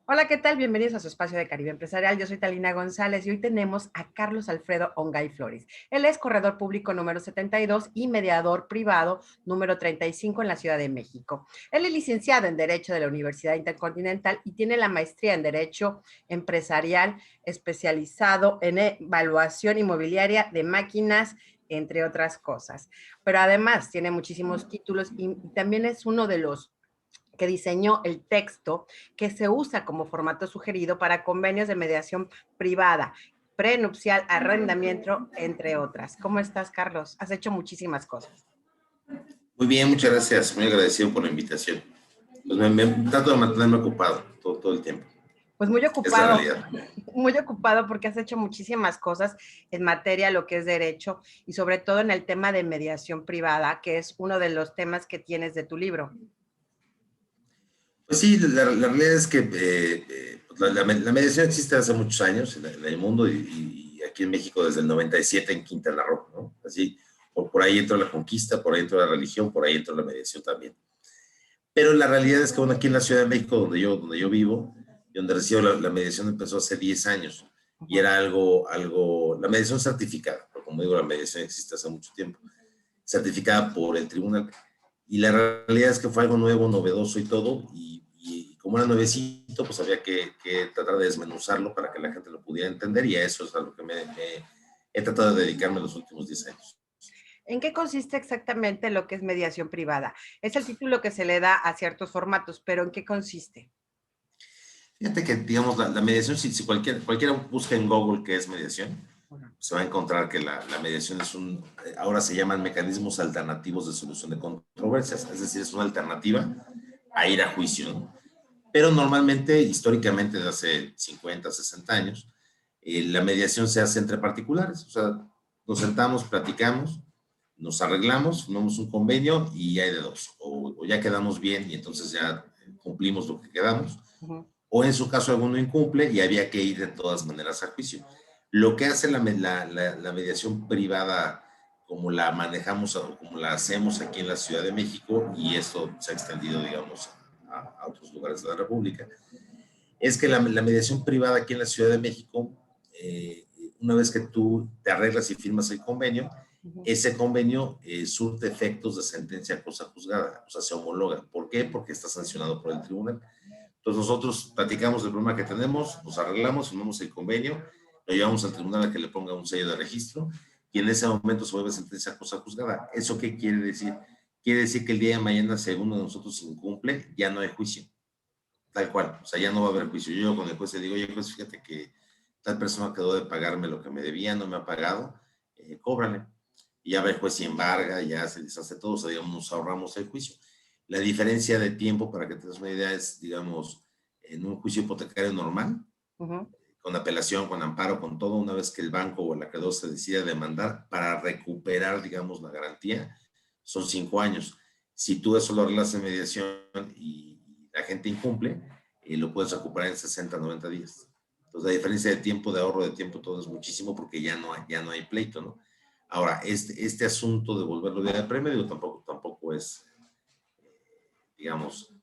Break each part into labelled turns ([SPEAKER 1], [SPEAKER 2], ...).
[SPEAKER 1] Hola, ¿qué tal? Bienvenidos a su espacio de Caribe Empresarial. Yo soy Talina González y hoy tenemos a Carlos Alfredo Ongay Flores. Él es corredor público número 72 y mediador privado número 35 en la Ciudad de México. Él es licenciado en Derecho de la Universidad Intercontinental y tiene la maestría en Derecho Empresarial especializado en evaluación inmobiliaria de máquinas, entre otras cosas. Pero además tiene muchísimos títulos y también es uno de los que diseñó el texto que se usa como formato sugerido para convenios de mediación privada, prenupcial, arrendamiento, entre otras. ¿Cómo estás, Carlos? Has hecho muchísimas cosas.
[SPEAKER 2] Muy bien, muchas gracias. Muy agradecido por la invitación. Pues trato de mantenerme ocupado todo el tiempo.
[SPEAKER 1] Pues
[SPEAKER 2] Es la realidad.
[SPEAKER 1] muy ocupado porque has hecho muchísimas cosas en materia lo que es derecho y sobre todo en el tema de mediación privada, que es uno de los temas que tienes de tu libro.
[SPEAKER 2] Pues sí, la realidad es que pues la mediación existe hace muchos años en el mundo y aquí en México desde el 97 en Quintana Roo, ¿no? Así, por ahí entró la conquista, por ahí entró la religión, por ahí entró la mediación también. Pero la realidad es que bueno, aquí en la Ciudad de México, donde yo vivo, y donde recibo la mediación empezó hace 10 años y era la mediación certificada, pero como digo, la mediación existe hace mucho tiempo, certificada por el tribunal. Y la realidad es que fue algo nuevo, novedoso y todo, y como era nuevecito, pues había que tratar de desmenuzarlo para que la gente lo pudiera entender, y a eso es a lo que he tratado de dedicarme los últimos 10 años.
[SPEAKER 1] ¿En qué consiste exactamente lo que es mediación privada? Es el título que se le da a ciertos formatos, pero ¿en qué consiste?
[SPEAKER 2] Fíjate que, digamos, la mediación, si cualquiera busca en Google qué es mediación, se va a encontrar que la mediación ahora se llaman mecanismos alternativos de solución de controversias, es decir, es una alternativa a ir a juicio, ¿no? Pero normalmente, históricamente, desde hace 50, 60 años, la mediación se hace entre particulares, o sea, nos sentamos, platicamos, nos arreglamos, formamos un convenio y hay de dos, o ya quedamos bien y entonces ya cumplimos lo que quedamos, o en su caso alguno incumple y había que ir de todas maneras a juicio. Lo que hace la mediación privada, como la manejamos o como la hacemos aquí en la Ciudad de México, y esto se ha extendido, digamos, a otros lugares de la República, es que la mediación privada aquí en la Ciudad de México, una vez que tú te arreglas y firmas el convenio, ese convenio surte efectos de sentencia cosa juzgada, o sea, se homologa. ¿Por qué? Porque está sancionado por el tribunal. Entonces nosotros platicamos el problema que tenemos, nos arreglamos, firmamos el convenio, lo llevamos al tribunal a que le ponga un sello de registro y en ese momento se vuelve sentencia cosa juzgada. ¿Eso qué quiere decir? Quiere decir que el día de mañana, si alguno de nosotros incumple, ya no hay juicio. Tal cual, o sea, ya no va a haber juicio. Yo con el juez le digo, oye, pues fíjate que tal persona quedó de pagarme lo que me debía, no me ha pagado, cóbrale. Y ya va el juez y embarga, ya se deshace todo, o sea, digamos, nos ahorramos el juicio. La diferencia de tiempo, para que te des una idea, es, digamos, en un juicio hipotecario normal, con apelación, con amparo, con todo, una vez que el banco o el acreedor se decide a demandar para recuperar, digamos, la garantía, son 5 años. Si tú eso lo arreglas en mediación y la gente incumple, lo puedes recuperar en 60, 90 días. Entonces, la diferencia de tiempo, de ahorro de tiempo, todo es muchísimo porque ya no hay pleito, ¿no? Ahora, este asunto de volverlo día de premio, digo, tampoco es, digamos,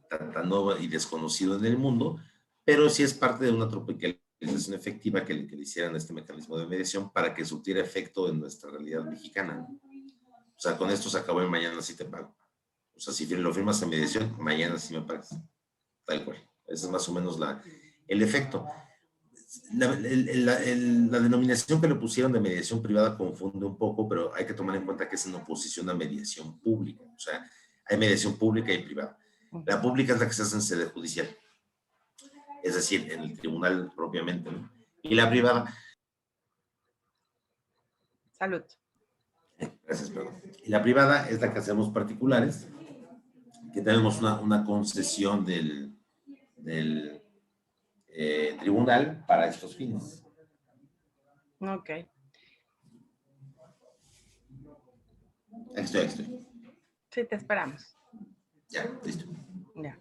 [SPEAKER 2] tan nuevo y desconocido en el mundo, pero sí es parte de una tropicalización efectiva que le hicieran este mecanismo de mediación para que surtiera efecto en nuestra realidad mexicana. O sea, con esto se acabó y mañana sí te pago. O sea, si lo firmas en mediación, mañana sí me pagas. Tal cual. Ese es más o menos el efecto. La denominación que le pusieron de mediación privada confunde un poco, pero hay que tomar en cuenta que es en oposición a mediación pública. O sea, hay mediación pública y privada. La pública es la que se hace en sede judicial, es decir, en el tribunal propiamente, ¿no? Y la privada.
[SPEAKER 1] Salud.
[SPEAKER 2] Gracias, perdón. Y la privada es la que hacemos particulares, que tenemos una concesión del tribunal para estos fines.
[SPEAKER 1] Ok.
[SPEAKER 2] Aquí estoy.
[SPEAKER 1] Sí, te esperamos.
[SPEAKER 2] Ya, listo.
[SPEAKER 1] Ya.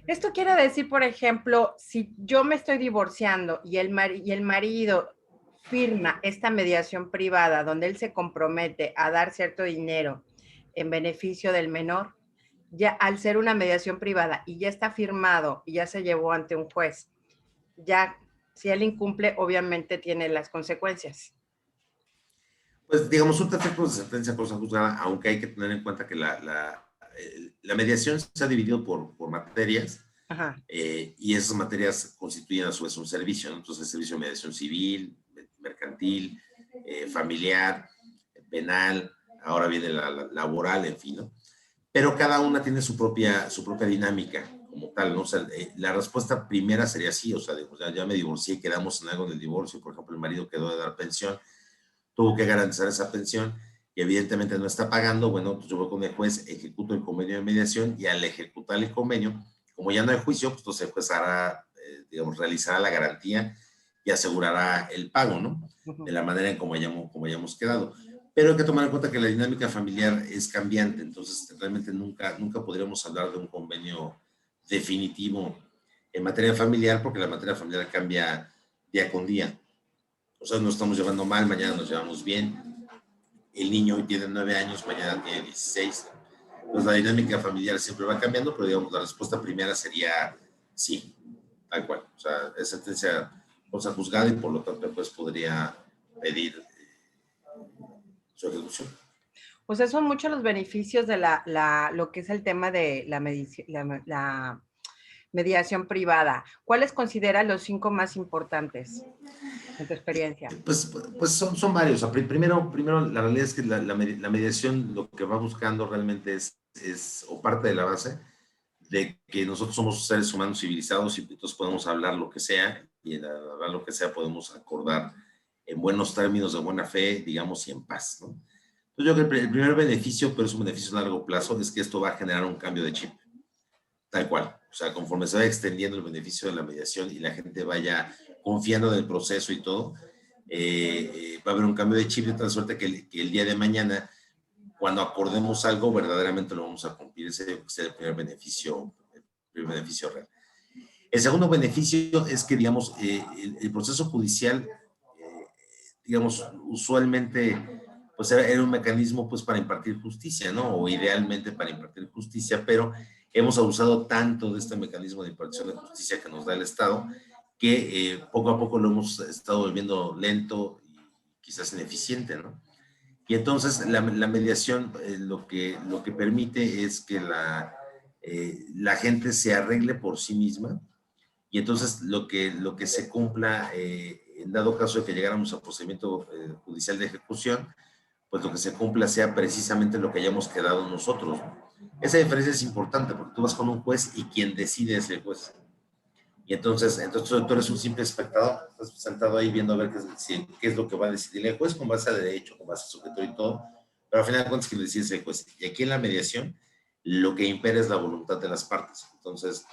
[SPEAKER 1] Esto quiere decir, por ejemplo, si yo me estoy divorciando y el marido firma esta mediación privada donde él se compromete a dar cierto dinero en beneficio del menor, ya al ser una mediación privada y ya está firmado y ya se llevó ante un juez, ya si él incumple, obviamente tiene las consecuencias.
[SPEAKER 2] Pues digamos, un efecto de sentencia cosa juzgada, aunque hay que tener en cuenta que la mediación se ha dividido por materias.
[SPEAKER 1] Ajá.
[SPEAKER 2] Y esas materias constituyen a su vez un servicio, ¿no? Entonces, el servicio de mediación civil, mercantil, familiar, penal, ahora viene la laboral, en fin, ¿no? Pero cada una tiene su propia dinámica como tal, ¿no? O sea, la respuesta primera sería sí, o sea, ya me divorcié, quedamos en algo del divorcio, por ejemplo, el marido quedó de dar pensión, tuvo que garantizar esa pensión y evidentemente no está pagando, bueno, pues yo voy con el juez, ejecuto el convenio de mediación y al ejecutar el convenio, como ya no hay juicio, pues entonces el juez hará, digamos, realizará la garantía y asegurará el pago, ¿no? De la manera en como hayamos quedado. Pero hay que tomar en cuenta que la dinámica familiar es cambiante, entonces realmente nunca podríamos hablar de un convenio definitivo en materia familiar porque la materia familiar cambia día con día. O sea, nos estamos llevando mal, mañana nos llevamos bien. El niño hoy tiene 9 años, mañana tiene 16. Pues la dinámica familiar siempre va cambiando, pero digamos, la respuesta primera sería sí, tal cual. O sea, es sentencia cosa juzgada y por lo tanto pues podría pedir su ejecución.
[SPEAKER 1] O sea, son muchos los beneficios de lo que es el tema de la mediación privada. ¿Cuáles consideran los 5 más importantes en tu experiencia?
[SPEAKER 2] Pues son varios. O sea, primero, la realidad es que la mediación lo que va buscando realmente o parte de la base, de que nosotros somos seres humanos civilizados y entonces podemos hablar lo que sea y en hablar lo que sea podemos acordar en buenos términos de buena fe, digamos, y en paz, ¿no? Entonces yo creo que el primer beneficio, pero es un beneficio a largo plazo, es que esto va a generar un cambio de chip, tal cual. O sea, conforme se va extendiendo el beneficio de la mediación y la gente vaya confiando en el proceso y todo, va a haber un cambio de chip de tal suerte que el día de mañana, cuando acordemos algo, verdaderamente lo vamos a cumplir. Ese es el primer beneficio real. El segundo beneficio es que, digamos, el proceso judicial, digamos, usualmente, pues era un mecanismo, pues, para impartir justicia, ¿no? O idealmente para impartir justicia, pero hemos abusado tanto de este mecanismo de impartición de justicia que nos da el Estado, que poco a poco lo hemos estado volviendo lento y quizás ineficiente, ¿no? Y entonces la mediación lo que permite es que la gente se arregle por sí misma y entonces lo que se cumpla, en dado caso de que llegáramos a procedimiento judicial de ejecución, pues lo que se cumpla sea precisamente lo que hayamos quedado nosotros. Esa diferencia es importante porque tú vas con un juez y quien decide es el juez. Y entonces tú eres un simple espectador, estás sentado ahí viendo a ver qué es lo que va a decidir el juez con base a derecho, con base a sujeto y todo, pero al final de cuentas quien decide es el juez. Y aquí en la mediación lo que impera es la voluntad de las partes. Entonces,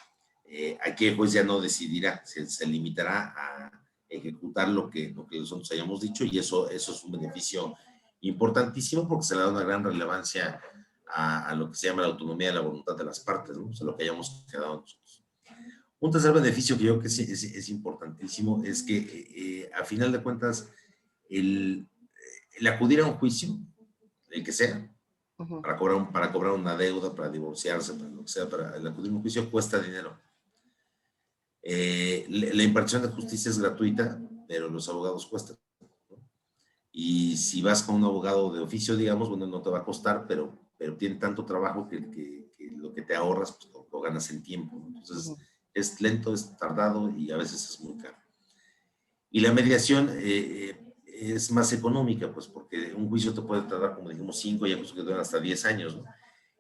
[SPEAKER 2] aquí el juez ya no decidirá, se limitará a ejecutar lo que nosotros hayamos dicho y eso es un beneficio importantísimo porque se le da una gran relevancia a lo que se llama la autonomía de la voluntad de las partes, ¿no? O sea, lo que hayamos quedado nosotros. Un tercer beneficio que yo creo que es importantísimo es que, a final de cuentas, el acudir a un juicio, el que sea,
[SPEAKER 1] Uh -huh.
[SPEAKER 2] para cobrar una deuda, para divorciarse, para lo que sea, para el acudir a un juicio cuesta dinero. La impartición de justicia es gratuita, pero los abogados cuestan, ¿no? Y si vas con un abogado de oficio, digamos, bueno, no te va a costar, pero tiene tanto trabajo que lo que te ahorras pues, lo ganas en tiempo, ¿no?
[SPEAKER 1] Uh
[SPEAKER 2] Entonces,
[SPEAKER 1] -huh.
[SPEAKER 2] es lento, es tardado y a veces es muy caro. Y la mediación es más económica, pues porque un juicio te puede tardar, como dijimos, 5 y hay juicios que duran hasta 10 años, ¿no?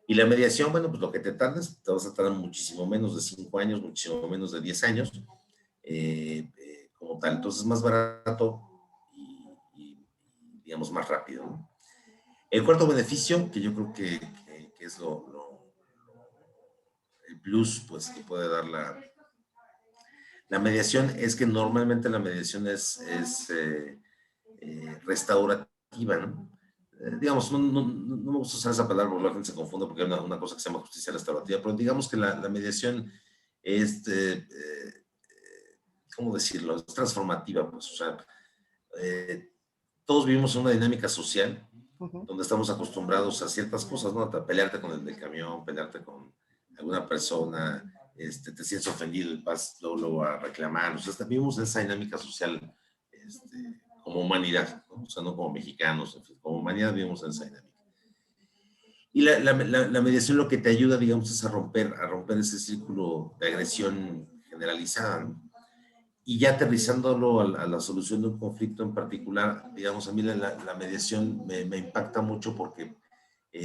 [SPEAKER 2] Y la mediación, bueno, pues lo que te tardes, te vas a tardar muchísimo menos de 5 años, muchísimo menos de 10 años, como tal. Entonces es más barato y, digamos, más rápido, ¿no? El cuarto beneficio, que yo creo que es el plus, pues, que puede dar la mediación, es que normalmente la mediación es restaurativa, ¿no? Digamos, no me gusta usar esa palabra porque la gente se confunde porque hay una cosa que se llama justicia restaurativa, pero digamos que la mediación ¿cómo decirlo? Es transformativa, pues, o sea, todos vivimos en una dinámica social donde estamos acostumbrados a ciertas cosas, ¿no? A pelearte con el del camión, pelearte con alguna persona, te sientes ofendido y vas luego a reclamar. O sea, vivimos en esa dinámica social como humanidad, ¿no? O sea, no como mexicanos, en fin, como humanidad vivimos en esa dinámica. Y la mediación lo que te ayuda, digamos, es a romper ese círculo de agresión generalizada, ¿no? Y ya aterrizándolo a la solución de un conflicto en particular, digamos, a mí la mediación me impacta mucho porque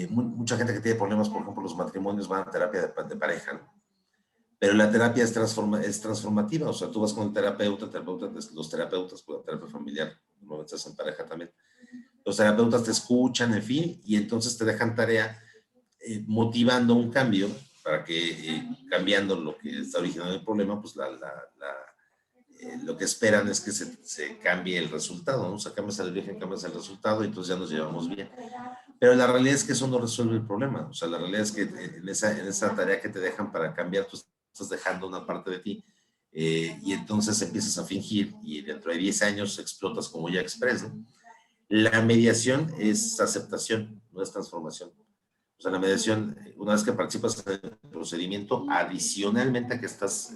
[SPEAKER 2] mucha gente que tiene problemas, por ejemplo, los matrimonios van a terapia de pareja, ¿no? Pero la terapia es transformativa, o sea, tú vas con el terapeuta, los terapeutas, con la terapia familiar, no estás en pareja también, los terapeutas te escuchan, en fin, y entonces te dejan tarea motivando un cambio para que cambiando lo que está originando el problema, pues lo que esperan es que se cambie el resultado, ¿no? O sea, cambias el origen, cambias el resultado y entonces ya nos llevamos bien. Pero la realidad es que eso no resuelve el problema. O sea, la realidad es que en esa tarea que te dejan para cambiar, tú estás dejando una parte de ti y entonces empiezas a fingir y dentro de 10 años explotas como ya Express, ¿no? La mediación es aceptación, no es transformación. O sea, la mediación, una vez que participas en el procedimiento, adicionalmente a que estás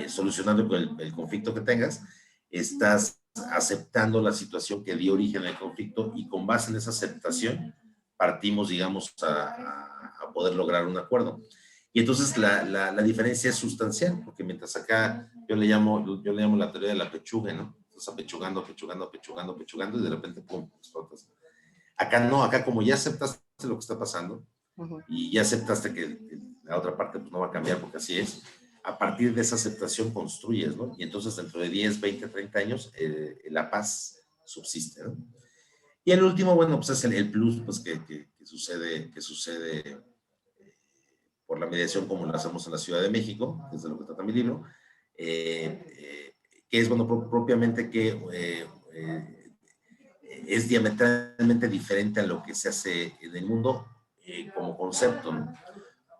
[SPEAKER 2] solucionando el conflicto que tengas, estás aceptando la situación que dio origen al conflicto y con base en esa aceptación partimos, digamos, a poder lograr un acuerdo. Y entonces la diferencia es sustancial, porque mientras acá yo le llamo la teoría de la pechuga, ¿no? Estás apechugando, apechugando, apechugando, apechugando y de repente, pum, explotas. Acá no, acá como ya aceptaste lo que está pasando y ya aceptaste que la otra parte pues, no va a cambiar porque así es, a partir de esa aceptación construyes, ¿no? Y entonces dentro de 10, 20, 30 años la paz subsiste, ¿no? Y el último, bueno, pues es el plus pues, que sucede por la mediación como lo hacemos en la Ciudad de México, que es de lo que trata mi libro, que es, bueno, propiamente que es diametralmente diferente a lo que se hace en el mundo como concepto, ¿no?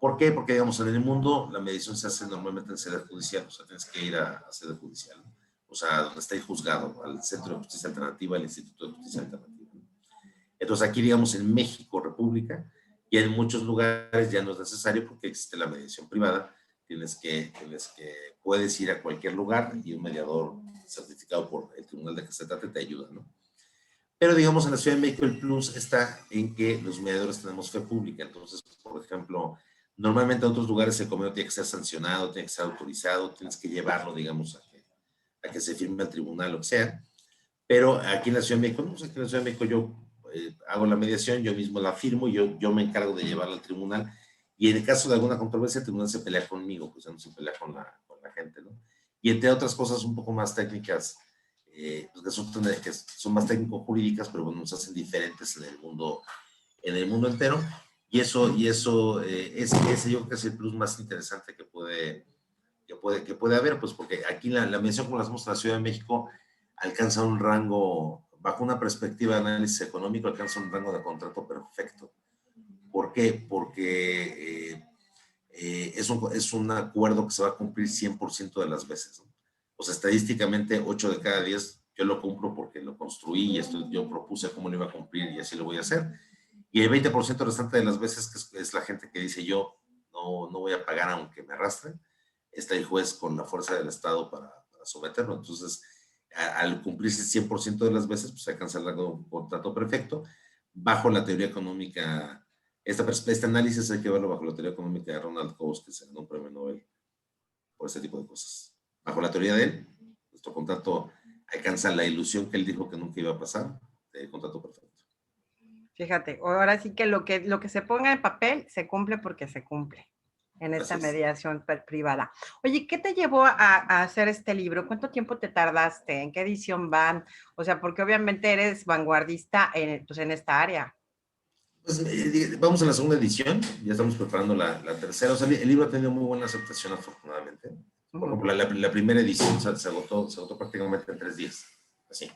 [SPEAKER 2] ¿Por qué? Porque, digamos, en el mundo la mediación se hace normalmente en sede judicial, o sea, tienes que ir a sede judicial, ¿no? O sea, donde está el juzgado, al Centro de Justicia Alternativa, al Instituto de Justicia Alternativa, ¿no? Entonces, aquí, digamos, en México, República, y en muchos lugares ya no es necesario porque existe la mediación privada, puedes ir a cualquier lugar y un mediador certificado por el tribunal de que se trate te ayuda, ¿no? Pero digamos, en la Ciudad de México el plus está en que los mediadores tenemos fe pública. Entonces, por ejemplo, normalmente en otros lugares el convenio tiene que ser sancionado, tiene que ser autorizado, tienes que llevarlo, digamos, a que se firme al tribunal, lo que sea. Pero aquí en la Ciudad de México, no sé, aquí en la Ciudad de México yo hago la mediación, yo mismo la firmo, yo me encargo de llevarla al tribunal. Y en el caso de alguna controversia, el tribunal se pelea conmigo, pues ya no se pelea con la gente, ¿no? Y entre otras cosas un poco más técnicas, pues que son más técnico-jurídicas, pero bueno, nos hacen diferentes en el mundo entero. Y eso ese yo creo que es el plus más interesante que puede haber, pues porque aquí la mediación como la hacemos en la Ciudad de México alcanza un rango, bajo una perspectiva de análisis económico, alcanza un rango de contrato perfecto. ¿Por qué? Porque es un acuerdo que se va a cumplir 100% de las veces, ¿no? O sea, estadísticamente 8 de cada 10 yo lo cumplo porque lo construí y yo propuse cómo lo iba a cumplir y así lo voy a hacer. Y el 20% restante de las veces, que es la gente que dice yo no voy a pagar aunque me arrastren, está el juez con la fuerza del Estado para someterlo. Entonces, al cumplirse el 100% de las veces, pues se alcanza el contrato perfecto bajo la teoría económica. Este análisis hay que verlo bajo la teoría económica de Ronald Coase, que se ganó un premio Nobel por ese tipo de cosas. Bajo la teoría de él, nuestro contrato alcanza la ilusión que él dijo que nunca iba a pasar, el contrato perfecto.
[SPEAKER 1] Fíjate, ahora sí que lo que se ponga en papel se cumple porque se cumple en esta mediación privada. Oye, ¿qué te llevó a hacer este libro? ¿Cuánto tiempo te tardaste? ¿En qué edición van? O sea, porque obviamente eres vanguardista pues en esta área.
[SPEAKER 2] Pues, vamos a la segunda edición, ya estamos preparando la tercera. O sea, el libro ha tenido muy buena aceptación, afortunadamente. Por ejemplo, la primera edición se agotó prácticamente en 3 días. Así.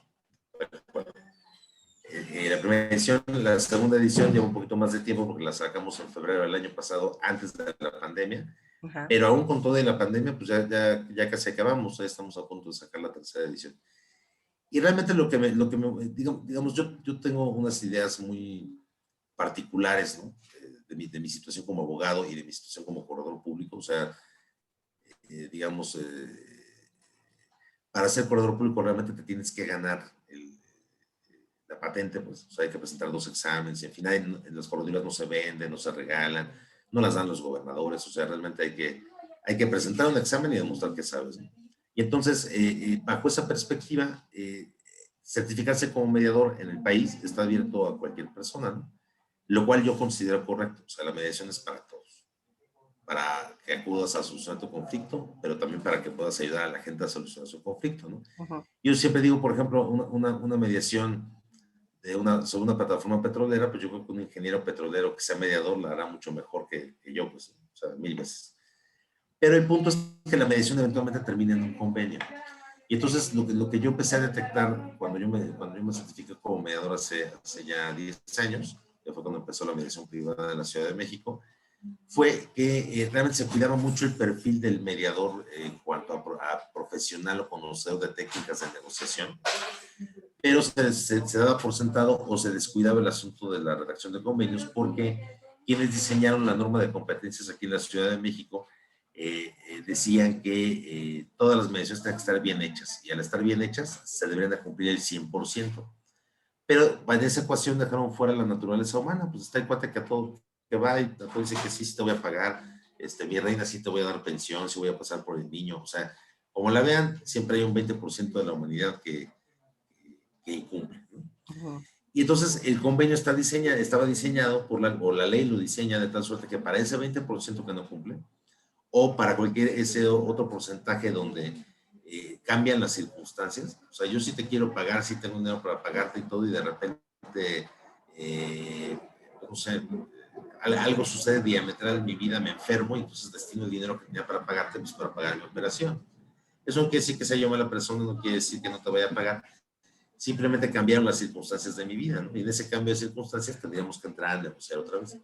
[SPEAKER 2] La primera edición, la segunda edición lleva un poquito más de tiempo porque la sacamos en febrero del año pasado, antes de la pandemia.
[SPEAKER 1] Ajá.
[SPEAKER 2] pero aún con toda la pandemia, pues ya casi acabamos, ya estamos a punto de sacar la tercera edición. Y realmente digamos, yo tengo unas ideas muy particulares, ¿no? De mi situación como abogado y de mi situación como corredor público, o sea, digamos, para ser corredor público realmente te tienes que ganar la patente, pues, o sea, hay que presentar 2 exámenes, y al final en las corredurías no se venden, no se regalan, no las dan los gobernadores, o sea, realmente hay que presentar un examen y demostrar que sabes, ¿no? Y entonces, bajo esa perspectiva, certificarse como mediador en el país está abierto a cualquier persona, ¿no? Lo cual yo considero correcto, o sea, la mediación es para todos, para que acudas a solucionar tu conflicto, pero también para que puedas ayudar a la gente a solucionar su conflicto, ¿no?
[SPEAKER 1] Ujú.
[SPEAKER 2] Yo siempre digo, por ejemplo, una mediación sobre una plataforma petrolera, pues yo creo que un ingeniero petrolero que sea mediador la hará mucho mejor que yo, pues, o sea, 1000 veces. Pero el punto es que la mediación eventualmente termine en un convenio. Y entonces lo que yo empecé a detectar cuando yo me certifiqué como mediador hace ya 10 años, que fue cuando empezó la mediación privada de la Ciudad de México, fue que realmente se cuidaba mucho el perfil del mediador en cuanto a profesional o conocedor de técnicas de negociación, pero se daba por sentado o se descuidaba el asunto de la redacción de convenios porque quienes diseñaron la norma de competencias aquí en la Ciudad de México decían que todas las mediciones tienen que estar bien hechas y al estar bien hechas se deberían de cumplir el 100%. Pero en esa ecuación dejaron fuera la naturaleza humana, pues está el cuate que a todo que va y a todo dice que sí, sí te voy a pagar, mi reina sí te voy a dar pensión, sí voy a pasar por el niño, o sea, como la vean, siempre hay un 20% de la humanidad que incumple, ¿no?
[SPEAKER 1] Ujú.
[SPEAKER 2] Y entonces el convenio estaba diseñado o la ley lo diseña de tal suerte que para ese 20% que no cumple, o para cualquier ese otro porcentaje donde cambian las circunstancias. O sea, yo sí te quiero pagar, sí tengo dinero para pagarte y todo, y de repente, eh, no sé, algo sucede diametral en mi vida, me enfermo, y entonces destino el dinero que tenía para pagarte, pues para pagar mi operación. Eso no quiere decir que sea yo mala persona, no quiere decir que no te vaya a pagar, simplemente cambiaron las circunstancias de mi vida, ¿no? Y en ese cambio de circunstancias tendríamos que entrar a negociar otra vez.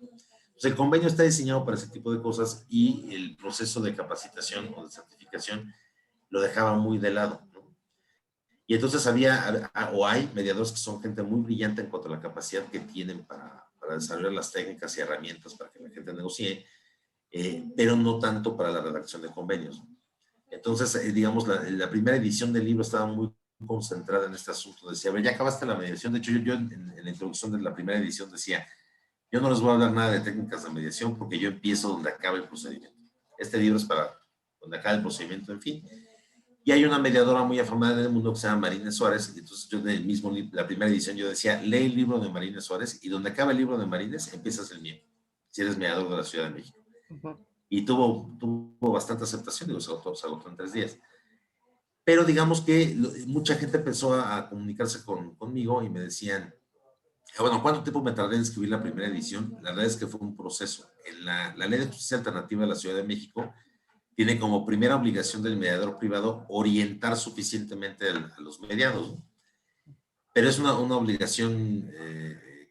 [SPEAKER 2] Pues el convenio está diseñado para ese tipo de cosas y el proceso de capacitación o de certificación lo dejaba muy de lado, ¿no? Y entonces o hay mediadores que son gente muy brillante en cuanto a la capacidad que tienen para desarrollar las técnicas y herramientas para que la gente negocie, pero no tanto para la redacción de convenios. Entonces, digamos, la primera edición del libro estaba muy concentrada en este asunto. Decía, a ver, ya acabaste la mediación. De hecho, yo en la introducción de la primera edición decía, yo no les voy a hablar nada de técnicas de mediación porque yo empiezo donde acaba el procedimiento. Este libro es para donde acaba el procedimiento, en fin. Y hay una mediadora muy afamada en el mundo que se llama Marina Suárez. Y entonces yo en el mismo la primera edición yo decía, lee el libro de Marina Suárez y donde acaba el libro de Marines empiezas el mío, si eres mediador de la Ciudad de México.
[SPEAKER 1] Ujú.
[SPEAKER 2] Y tuvo bastante aceptación, digo, se agotó en 3 días. Pero digamos que mucha gente empezó a comunicarse conmigo y me decían, bueno, ¿cuánto tiempo me tardé en escribir la primera edición? La verdad es que fue un proceso. En la Ley de Justicia Alternativa de la Ciudad de México tiene como primera obligación del mediador privado orientar suficientemente a los mediados, ¿no? Pero es una obligación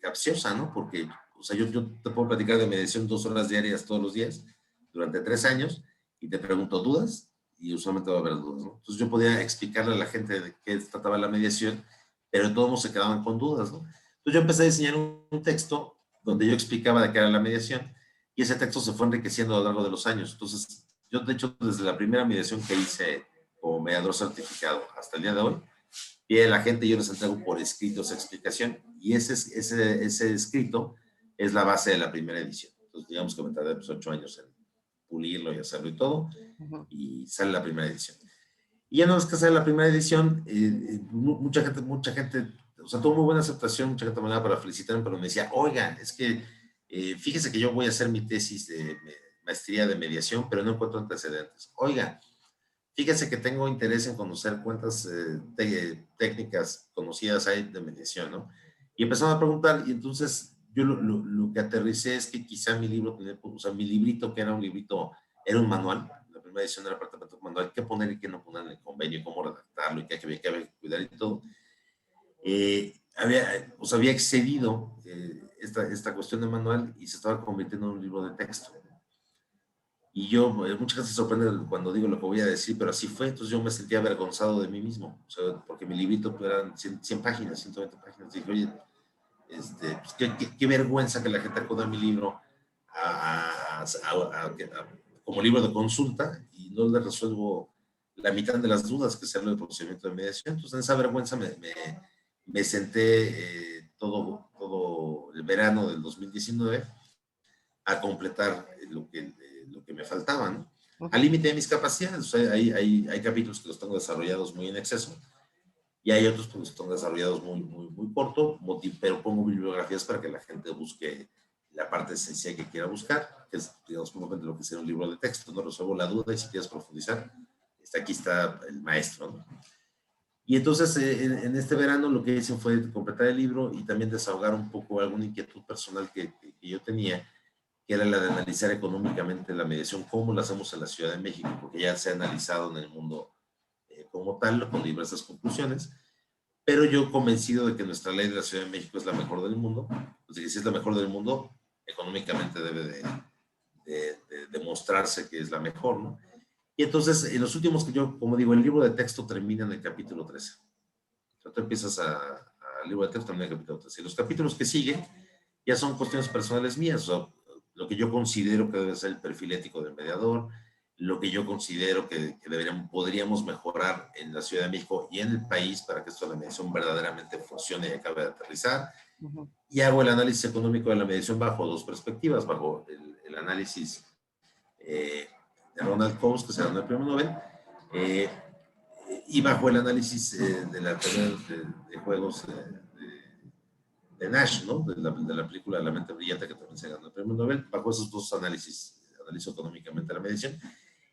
[SPEAKER 2] capciosa, ¿no? Porque, o sea, yo te puedo platicar de mediación 2 horas diarias todos los días durante 3 años y te pregunto dudas y usualmente va a haber dudas, ¿no? Entonces yo podía explicarle a la gente de qué trataba la mediación, pero todos se quedaban con dudas, ¿no? Entonces yo empecé a diseñar un texto donde yo explicaba de qué era la mediación y ese texto se fue enriqueciendo a lo largo de los años. Entonces, yo de hecho desde la primera mediación que hice como mediador certificado hasta el día de hoy, pide la gente, yo les entrego por escrito esa explicación y ese escrito es la base de la primera edición. Entonces, digamos que me tardé pues, 8 años en pulirlo y hacerlo y todo,
[SPEAKER 1] Ujú.
[SPEAKER 2] y sale la primera edición. Y ya no es que sale la primera edición, mucha gente, o sea, tuvo muy buena aceptación, mucha gente me daba para felicitarme, pero me decía, oigan, es que fíjese que yo voy a hacer mi tesis de maestría de mediación, pero no encuentro antecedentes. Oiga, fíjese que tengo interés en conocer cuántas técnicas conocidas hay de mediación, ¿no? Y empezaron a preguntar, y entonces yo lo que aterricé es que quizá mi libro, o sea, mi librito, que era un librito, era un manual, la primera edición era prácticamente un manual, qué poner y qué no poner en el convenio, cómo redactarlo, y qué había que cuidar y todo. Había excedido esta cuestión de manual y se estaba convirtiendo en un libro de texto. Y yo, mucha gente se sorprende cuando digo lo que voy a decir, pero así fue. Entonces yo me sentía avergonzado de mí mismo, o sea, porque mi librito pues, eran 100 páginas, 120 páginas. Dije, oye, pues, qué vergüenza que la gente acuda a mi libro como libro de consulta y no le resuelvo la mitad de las dudas que se habla del procedimiento de mediación. Entonces, en esa vergüenza me senté todo el verano del 2019 a completar lo que me faltaba, ¿no? Al límite de mis capacidades. O sea, hay capítulos que los tengo desarrollados muy en exceso y hay otros que los tengo desarrollados muy corto, pero pongo bibliografías para que la gente busque la parte esencial que quiera buscar, que es, digamos, probablemente lo que sería un libro de texto, ¿no? Resuelvo la duda y si quieres profundizar, aquí está el maestro, ¿no? Y entonces, en este verano lo que hice fue completar el libro y también desahogar un poco alguna inquietud personal que yo tenía, que era la de analizar económicamente la mediación, cómo la hacemos en la Ciudad de México, porque ya se ha analizado en el mundo como tal, con diversas conclusiones, pero yo convencido de que nuestra ley de la Ciudad de México es la mejor del mundo, pues si es la mejor del mundo, económicamente debe de demostrarse que es la mejor, ¿no? Y entonces, en los últimos que yo, como digo, el libro de texto termina en el capítulo 13. O sea, tú empiezas al libro de texto, termina en el capítulo 13. Y los capítulos que siguen ya son cuestiones personales mías, o sea, lo que yo considero que debe ser el perfil ético del mediador, lo que yo considero que podríamos mejorar en la Ciudad de México y en el país para que esto de la mediación verdaderamente funcione y acabe de aterrizar. Y hago el análisis económico de la mediación bajo dos perspectivas, bajo el análisis de Ronald Coase, que se ganó el premio Nobel, eh, y bajo el análisis de la teoría de juegos de Nash, ¿no? De la película La mente brillante, que también se ganó el premio Nobel. Bajo esos dos análisis, analizo económicamente la mediación.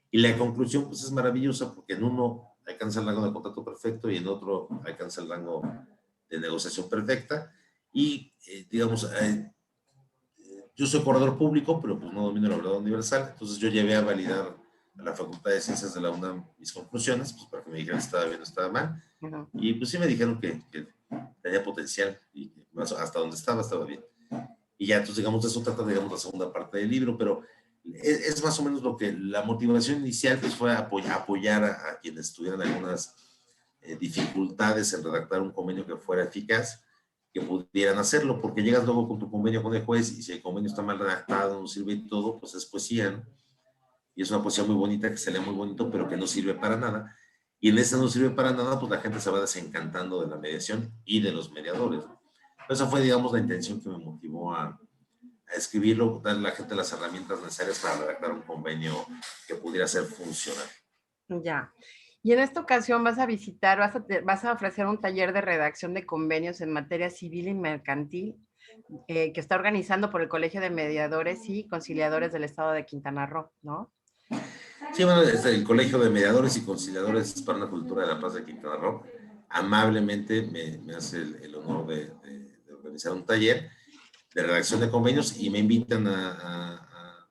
[SPEAKER 2] Y la conclusión, pues, es maravillosa, porque en uno alcanza el rango de contrato perfecto y en otro alcanza el rango de negociación perfecta. Y, digamos, yo soy corredor público, pero pues no domino la verdad universal. Entonces yo llevé a validar a la Facultad de Ciencias de la UNAM mis conclusiones, pues para que me dijeran si estaba bien o estaba mal. Y pues sí me dijeron que tenía potencial y que hasta donde estaba bien. Y ya, entonces, digamos, de eso trata, digamos, la segunda parte del libro, pero es más o menos lo que la motivación inicial pues fue apoyar a quienes tuvieran algunas dificultades en redactar un convenio que fuera eficaz, que pudieran hacerlo, porque llegas luego con tu convenio con el juez y si el convenio está mal redactado, no sirve y todo, pues es poesía, ¿no? Y es una poesía muy bonita, que se lee muy bonito, pero que no sirve para nada. Y en ese no sirve para nada, pues la gente se va desencantando de la mediación y de los mediadores. Esa fue, digamos, la intención que me motivó a escribirlo, darle a la gente las herramientas necesarias para redactar un convenio que pudiera ser funcional.
[SPEAKER 1] Ya. Y en esta ocasión vas a visitar, vas a ofrecer un taller de redacción de convenios en materia civil y mercantil que está organizando por el Colegio de Mediadores y Conciliadores del Estado de Quintana Roo, ¿no?
[SPEAKER 2] Sí, bueno, desde el Colegio de Mediadores y Conciliadores para una Cultura de la Paz de Quintana Roo amablemente me hace el honor de organizar un taller de redacción de convenios y me invitan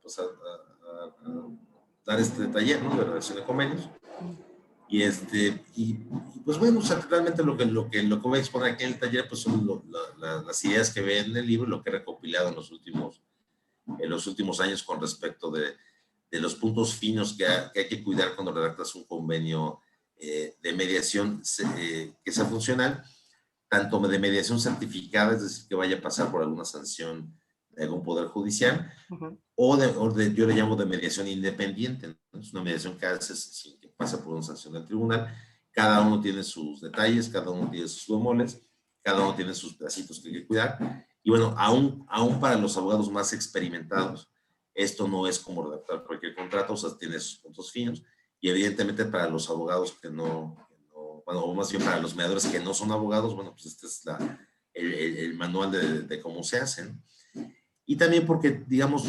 [SPEAKER 2] pues a dar este taller, ¿no? De redacción de convenios. Y pues bueno, o sea, realmente lo que voy a exponer aquí en el taller pues son las ideas que ven en el libro, lo que he recopilado en los últimos años con respecto de los puntos finos que hay que cuidar cuando redactas un convenio de mediación que sea funcional, tanto de mediación certificada, es decir, que vaya a pasar por alguna sanción de algún poder judicial, yo le llamo de mediación independiente, ¿no? Es una mediación que haces sin que pase por una sanción del tribunal. Cada uno tiene sus detalles, cada uno tiene sus bemoles, cada uno tiene sus pedacitos que hay que cuidar. Y bueno, aún para los abogados más experimentados, esto no es como redactar cualquier contrato, o sea, tiene sus puntos finos. Y evidentemente para los abogados bueno, o más bien para los mediadores que no son abogados, bueno, pues este es el manual de cómo se hacen. Y también porque, digamos,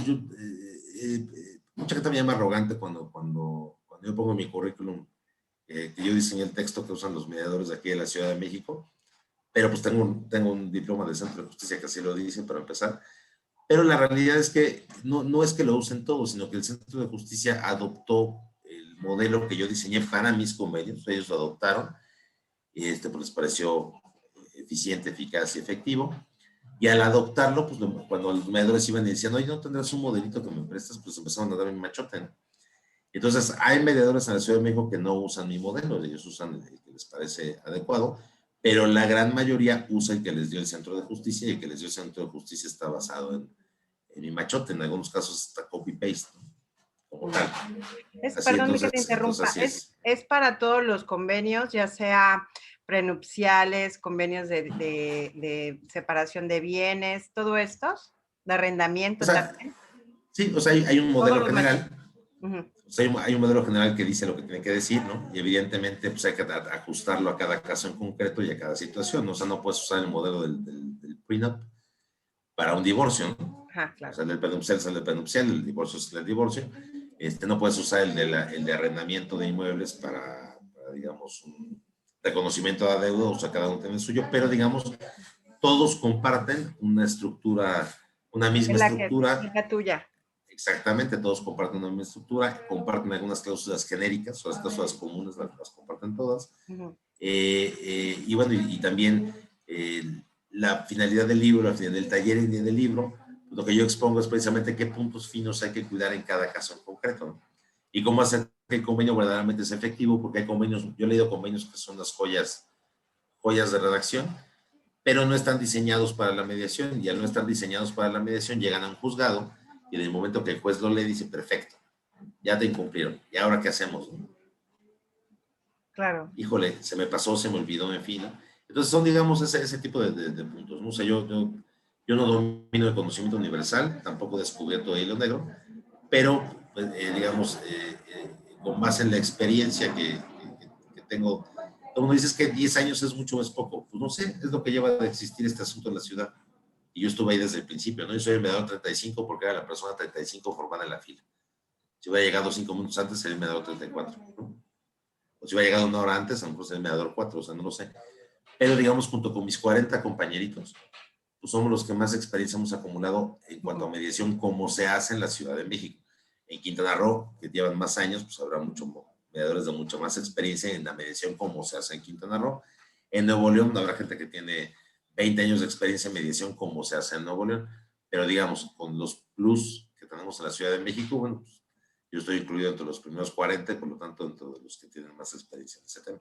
[SPEAKER 2] mucha gente me llama arrogante cuando yo pongo en mi currículum que yo diseñé el texto que usan los mediadores de aquí de la Ciudad de México, pero pues tengo un diploma del Centro de Justicia que así lo dice para empezar. Pero la realidad es que no es que lo usen todos, sino que el Centro de Justicia adoptó el modelo que yo diseñé para mis convenios, ellos lo adoptaron, y pues les pareció eficiente, eficaz y efectivo. Y al adoptarlo, pues cuando los mediadores iban y decían, oye, ¿no tendrás un modelito que me prestas? Pues empezaron a dar un machote, ¿no? Entonces, hay mediadores en la Ciudad de México que no usan mi modelo, ellos usan el que les parece adecuado, pero la gran mayoría usa el que les dio el Centro de Justicia, y el que les dio el Centro de Justicia está basado en mi machote, en algunos casos está copy-paste, ¿no? Como tal. Así,
[SPEAKER 1] Perdón que
[SPEAKER 2] entonces,
[SPEAKER 1] te interrumpa,
[SPEAKER 2] así es.
[SPEAKER 1] es para todos los convenios, ya sea prenupciales, convenios de separación de bienes, todo esto, de
[SPEAKER 2] O
[SPEAKER 1] arrendamiento
[SPEAKER 2] sea,
[SPEAKER 1] también,
[SPEAKER 2] sí, o sea, hay un
[SPEAKER 1] todos
[SPEAKER 2] modelo
[SPEAKER 1] los machotes.
[SPEAKER 2] general. O sea, hay un modelo general que dice lo que tiene que decir, ¿no? Y evidentemente, pues hay que ajustarlo a cada caso en concreto y a cada situación, ¿no? O sea, no puedes usar el modelo del prenup para un divorcio, ¿no?
[SPEAKER 1] Ajá,
[SPEAKER 2] O
[SPEAKER 1] claro.
[SPEAKER 2] sea, el del prenupcial es el del prenupcial, el divorcio es el del divorcio. No puedes usar el de arrendamiento de inmuebles para, digamos, un reconocimiento de adeudo, o sea, cada uno tiene el suyo, pero digamos, todos comparten una estructura, una misma
[SPEAKER 1] Es
[SPEAKER 2] estructura.
[SPEAKER 1] la tuya.
[SPEAKER 2] Exactamente, todos comparten una misma estructura, comparten algunas cláusulas genéricas, o las cláusulas comunes las comparten todas.
[SPEAKER 1] Uh-huh.
[SPEAKER 2] Y bueno, y también eh, la finalidad del libro, la finalidad del taller y del libro, lo que yo expongo es precisamente qué puntos finos hay que cuidar en cada caso en concreto, ¿no? Y cómo hacer que el convenio verdaderamente sea efectivo, porque hay convenios, yo he leído convenios que son las joyas de redacción, pero no están diseñados para la mediación, y al no estar diseñados para la mediación llegan a un juzgado, y en el momento que el juez lo lee dice, perfecto, ya te incumplieron, ¿y ahora qué hacemos?
[SPEAKER 1] Claro.
[SPEAKER 2] Híjole, se me pasó, se me olvidó, en fin, ¿no? Entonces son, digamos, ese tipo de puntos, ¿no? O sea, yo no domino el conocimiento universal, tampoco he descubierto el hilo negro, pero, pues, digamos, con base en la experiencia que tengo, uno dice que 10 años es mucho o es poco. Pues no sé, es lo que lleva a existir este asunto en la ciudad. Y yo estuve ahí desde el principio, ¿no? Yo soy el mediador 35 porque era la persona 35 formada en la fila. Si hubiera llegado 5 minutos antes, sería el mediador 34, ¿no? O si hubiera llegado una hora antes, a lo mejor sería el mediador 4, o sea, no lo sé. Pero digamos, junto con mis 40 compañeritos, pues somos los que más experiencia hemos acumulado en cuanto a mediación, como se hace en la Ciudad de México. En Quintana Roo, que llevan más años, pues habrá mediadores de mucha más experiencia en la mediación, como se hace en Quintana Roo. En Nuevo León habrá gente que tiene 20 años de experiencia en mediación, como se hace en Nuevo León. Pero digamos, con los plus que tenemos en la Ciudad de México, bueno, pues yo estoy incluido entre los primeros 40, y por lo tanto, entre los que tienen más experiencia en ese tema.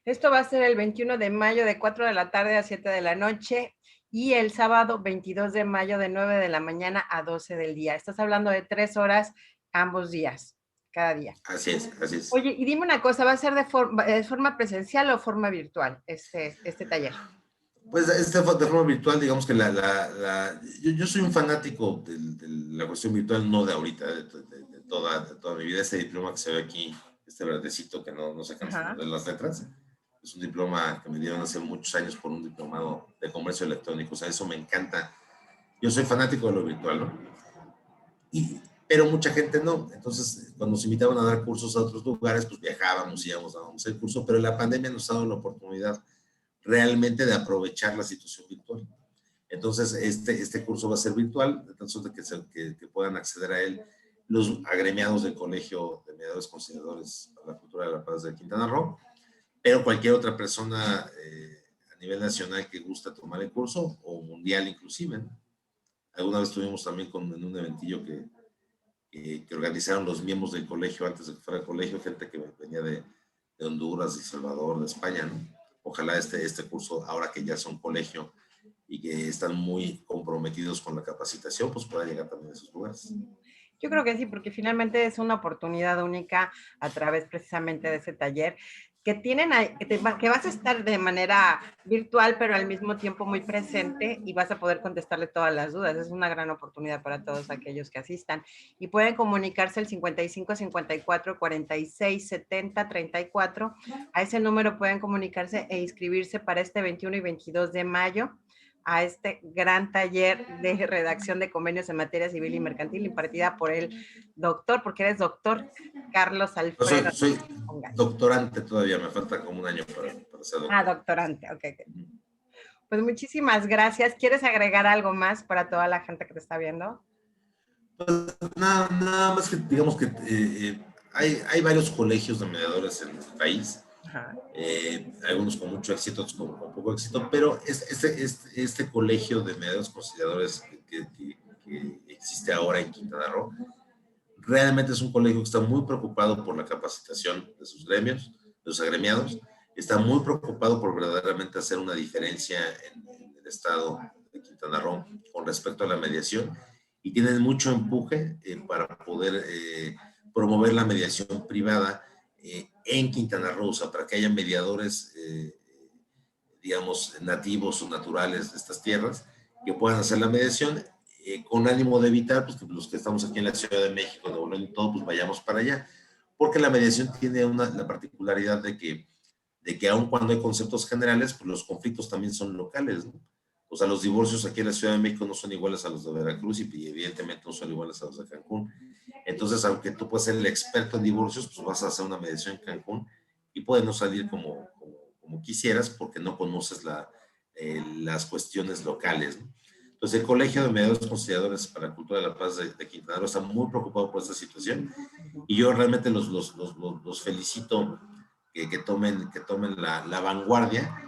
[SPEAKER 1] Esto va a ser el 21 de mayo de 4 de la tarde a 7 de la noche y el sábado 22 de mayo de 9 de la mañana a 12 del día. Estás hablando de 3 horas ambos días, cada día.
[SPEAKER 2] Así es, así es.
[SPEAKER 1] Oye, y dime una cosa, ¿va a ser de forma presencial o forma virtual este taller?
[SPEAKER 2] Pues de forma virtual, digamos que yo soy un fanático de la cuestión virtual, no de ahorita, de toda mi vida. Este diploma que se ve aquí, este verdecito que no se cansa de las letras, es un diploma que me dieron hace muchos años por un diplomado de comercio electrónico. O sea, eso me encanta. Yo soy fanático de lo virtual, ¿no? Pero mucha gente no. Entonces, cuando nos invitaban a dar cursos a otros lugares, pues viajábamos, íbamos, dábamos el curso, pero la pandemia nos ha dado la oportunidad realmente de aprovechar la situación virtual. Entonces, este curso va a ser virtual, de tal suerte que puedan acceder a él los agremiados del Colegio de Mediadores Conciliadores para la Cultura de la Paz de Quintana Roo, pero cualquier otra persona a nivel nacional que gusta tomar el curso, o mundial inclusive, ¿no? Alguna vez estuvimos también en un eventillo que organizaron los miembros del colegio antes de que fuera el colegio, gente que venía de Honduras, de El Salvador, de España, ¿no? Ojalá este curso, ahora que ya son colegio y que están muy comprometidos con la capacitación, pues pueda llegar también a esos lugares.
[SPEAKER 1] Yo creo que sí, porque finalmente es una oportunidad única a través precisamente de ese taller que tienen que vas a estar de manera virtual, pero al mismo tiempo muy presente y vas a poder contestarle todas las dudas. Es una gran oportunidad para todos aquellos que asistan. Y pueden comunicarse al 55 54 46 70 34. A ese número pueden comunicarse e inscribirse para este 21 y 22 de mayo a este gran taller de redacción de convenios en materia civil y mercantil impartida por el doctor, porque eres doctor Carlos
[SPEAKER 2] Yo
[SPEAKER 1] Alfredo.
[SPEAKER 2] soy doctorante todavía, me falta como un año para ser doctor.
[SPEAKER 1] Doctorante, ok. Pues muchísimas gracias. ¿Quieres agregar algo más para toda la gente que te está viendo?
[SPEAKER 2] Pues nada más que digamos que hay varios colegios de mediadores en el país. Algunos con mucho éxito, otros con poco éxito, pero este colegio de mediadores conciliadores que existe ahora en Quintana Roo realmente es un colegio que está muy preocupado por la capacitación de sus gremios, de sus agremiados, está muy preocupado por verdaderamente hacer una diferencia en el estado de Quintana Roo con respecto a la mediación y tienen mucho empuje para poder promover la mediación privada en Quintana Roo, o sea, para que haya mediadores, digamos, nativos o naturales de estas tierras que puedan hacer la mediación con ánimo de evitar pues, que los que estamos aquí en la Ciudad de México, Nuevo León y todo, pues vayamos para allá. Porque la mediación tiene la particularidad de que aun cuando hay conceptos generales, pues los conflictos también son locales, ¿no? O sea, los divorcios aquí en la Ciudad de México no son iguales a los de Veracruz y evidentemente no son iguales a los de Cancún. Entonces, aunque tú puedes ser el experto en divorcios, pues vas a hacer una mediación en Cancún y puede no salir como quisieras porque no conoces las cuestiones locales, ¿no? Entonces, el Colegio de Mediadores Conciliadores para la Cultura de la Paz de Quintana Roo está muy preocupado por esta situación y yo realmente los felicito que tomen la vanguardia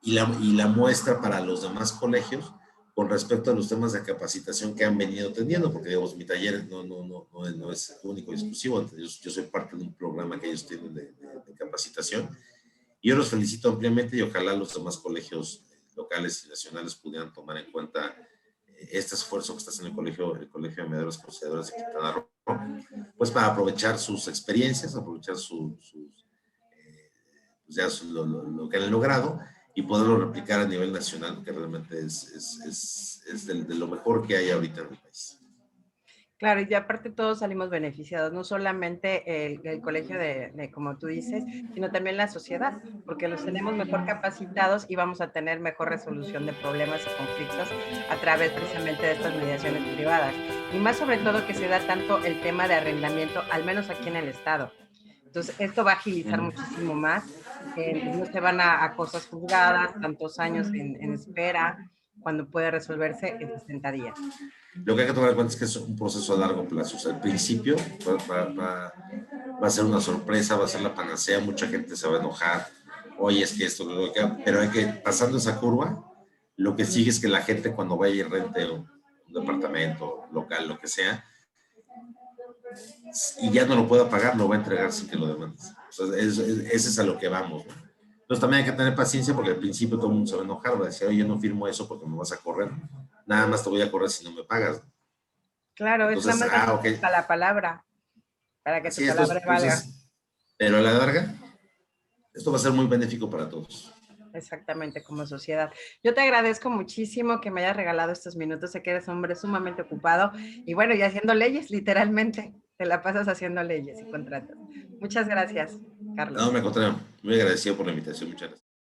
[SPEAKER 2] y la muestra para los demás colegios con respecto a los temas de capacitación que han venido teniendo, porque digamos, mi taller no es único y exclusivo, yo soy parte de un programa que ellos tienen de capacitación y yo los felicito ampliamente y ojalá los demás colegios locales y nacionales pudieran tomar en cuenta este esfuerzo que está haciendo el Colegio de Mediadores Conciliadores de Quintana Roo, pues para aprovechar sus experiencias, aprovechar pues ya lo que han logrado y poderlo replicar a nivel nacional, que realmente es de lo mejor que hay ahorita en el país.
[SPEAKER 1] Claro, y aparte todos salimos beneficiados, no solamente el colegio como tú dices, sino también la sociedad, porque los tenemos mejor capacitados y vamos a tener mejor resolución de problemas y conflictos a través precisamente de estas mediaciones privadas. Y más sobre todo que se da tanto el tema de arrendamiento, al menos aquí en el estado. Entonces, esto va a agilizar muchísimo más. No se van a cosas juzgadas, tantos años en espera, cuando puede resolverse en 60 días.
[SPEAKER 2] Lo que hay que tomar en cuenta es que es un proceso a largo plazo. O sea, al principio va a ser una sorpresa, va a ser la panacea, mucha gente se va a enojar. Oye, es que esto, pero hay que, pasando esa curva, lo que sigue es que la gente cuando vaya y rente un departamento local, lo que sea, y ya no lo pueda pagar, lo va a entregar sin que lo demandes. O sea, ese es a lo que vamos, ¿no? Entonces también hay que tener paciencia porque al principio todo el mundo se va a enojar, va a decir, oye, yo no firmo eso porque me vas a correr. Nada más te voy a correr si no me pagas.
[SPEAKER 1] Claro, es nada
[SPEAKER 2] Entonces,
[SPEAKER 1] más
[SPEAKER 2] ok.
[SPEAKER 1] necesitas la palabra para que tu
[SPEAKER 2] Así es,
[SPEAKER 1] palabra valga.
[SPEAKER 2] pero a la larga, esto va a ser muy benéfico para todos.
[SPEAKER 1] Exactamente, como sociedad. Yo te agradezco muchísimo que me hayas regalado estos minutos. Sé que eres un hombre sumamente ocupado y bueno, y haciendo leyes, literalmente. Te la pasas haciendo leyes y contratos. Muchas gracias, Carlos.
[SPEAKER 2] No, me encontré muy agradecido por la invitación. Muchas gracias.